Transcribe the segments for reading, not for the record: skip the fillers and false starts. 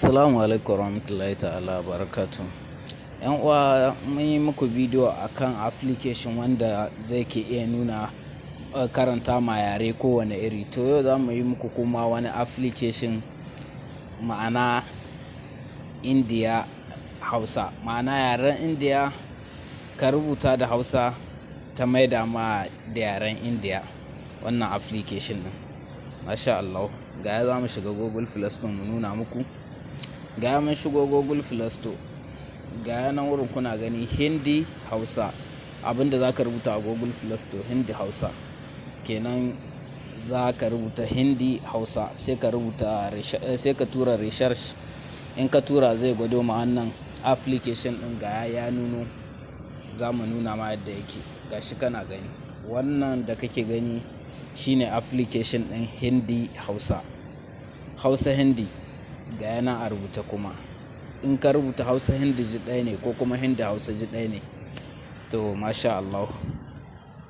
Assalamu alaikum warahmatullahi ta'ala barakatuh. Yan uwa mun yi muku bidiyo akan application wanda zai ke iya nuna karanta ma yare kowane iri. To yau za mu yi muku kuma wani application ma'ana India Hausa. Ma'ana yaren India ka rubuta da Hausa ta maida ma da yaren India. Wannan application din. Masha Allah. Ga za mu shiga Google Play Store mu nuna muku. Ga mun shigo Google Play Store. Ga nan wurin kuna gani Hindi Hausa. Abinda zaka rubuta a Google Play Store Hindi Hausa. Kenan zaka rubuta Hindi Hausa sai ka rubuta sai ka tura research. In ka tura zai gwado ma wannan application din ga ya nuno. Za mu nuna ma yadda yake. Gashi kana gani. Wannan da kake gani shine application din Hindi Hausa. Hausa Hindi ga yana a rubuta kuma. In ka rubuta Hausa Hindi ji ɗaya ne ko kuma Hindi Hausa ji ɗaya ne. To masha Allah.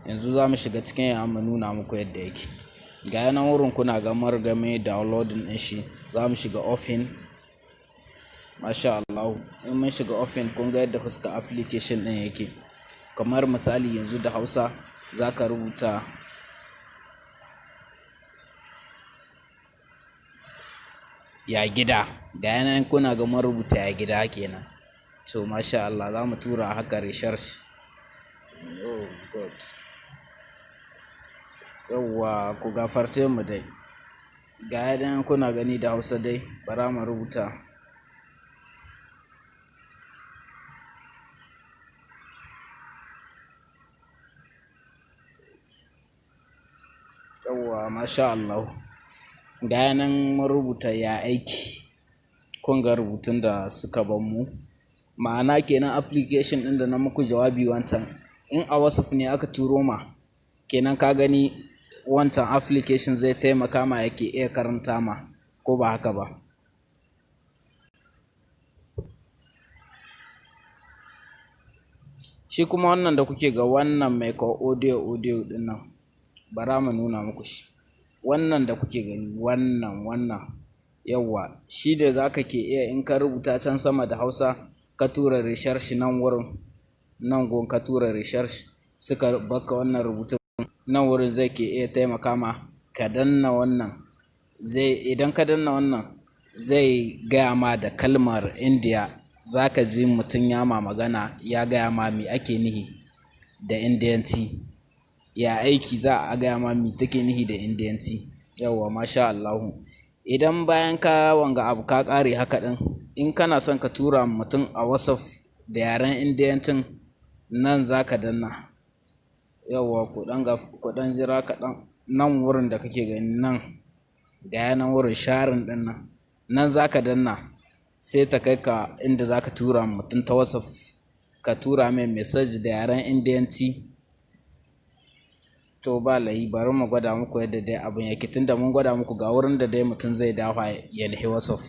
Yanzu za mu shiga cikin ya mu nuna muku yadda yake. Ga yana wurin kuna ga margame downloading din shi. Za mu shiga open. Masha Allah. In mun shiga open kun ga yadda fuska application din yake. Kamar misali yanzu da Hausa zaka rubuta ya gida. Ga yana kuna ga marubuta ya gida kenan. To masha Allah za mu tura haka research. Oh God. Yawwa ku gafarce mu dai. Ga yana kuna gani da Hausa dai bara mu rubuta. Yawwa masha Allah. Ga yana mun rubuta ya aiki. Kun ga rubutun da suka ban mu. Ma'ana kenan application din da na muku jawabi wancan in a WhatsApp ne aka turo ma kenan ka gani wancan application zai taimaka ma yake iya karanta ma ko ba haka ba. Shi kuma wannan da kuke ga wannan mai ka audio din nan bara mu nuna muku shi. Wannan da kuke gani wannan yawwa shi da zaka ke iya in ka rubuta can sama da Hausa ka tura research nan wurin nan gon ka tura research suka baka wannan rubutun nan wurin zai ke iya taimaka ma ka danna wannan idan ka danna wannan zai gaya ma da kalmar India zaka ji mutum ya ma magana ya gaya ma me ake nihi da Indiyanci. Ya aiki za a gaya ma me take nihi da Indiyanci. Yawwa masha Allah. Idan bayan ka wanga abu ka ƙare haka ɗin in kana son ka tura mutum a WhatsApp da yaren Indiyancin nan za ka danna. Yawwa ku ɗan jira kaɗan nan wurin da kake gani nan ga yanan wurin sharing ɗin nan. Nan za ka danna sai ta kai ka inda za ka tura mutum ta WhatsApp ka tura mai message da yaren Indiyanci. To ba layi bari mu gwada muku yadda dai abin yake tunda mun gwada muku ga wurin da dai mutum zai dafa ya nihi WhatsApp.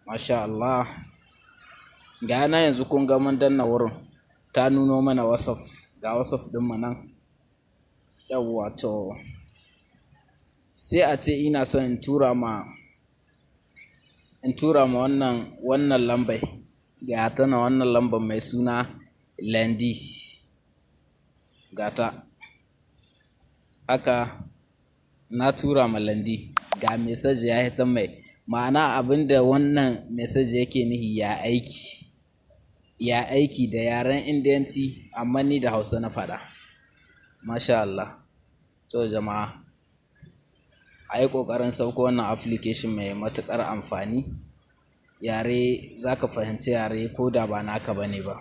Masha Allah. Ga yana yanzu kun ga mun danna wurin ta nuno mana WhatsApp. Ga WhatsApp din mu nan. Yawwa to sai a ce ina son in tura ma wannan lambai. Ga ta na wannan lambar mai suna Lendi. Ga ta. Haka na tura ma Lendi ga message ya hita mai ma'ana abinda wannan message yake nihi ya aiki da yaren Indiyanci amma ni da Hausa na faɗa. Masha Allah. To jama'a a yi ƙoƙarin sauko wannan application mai matuƙar amfani. Yare za ka fahimci yare ko da ba naka bane ba.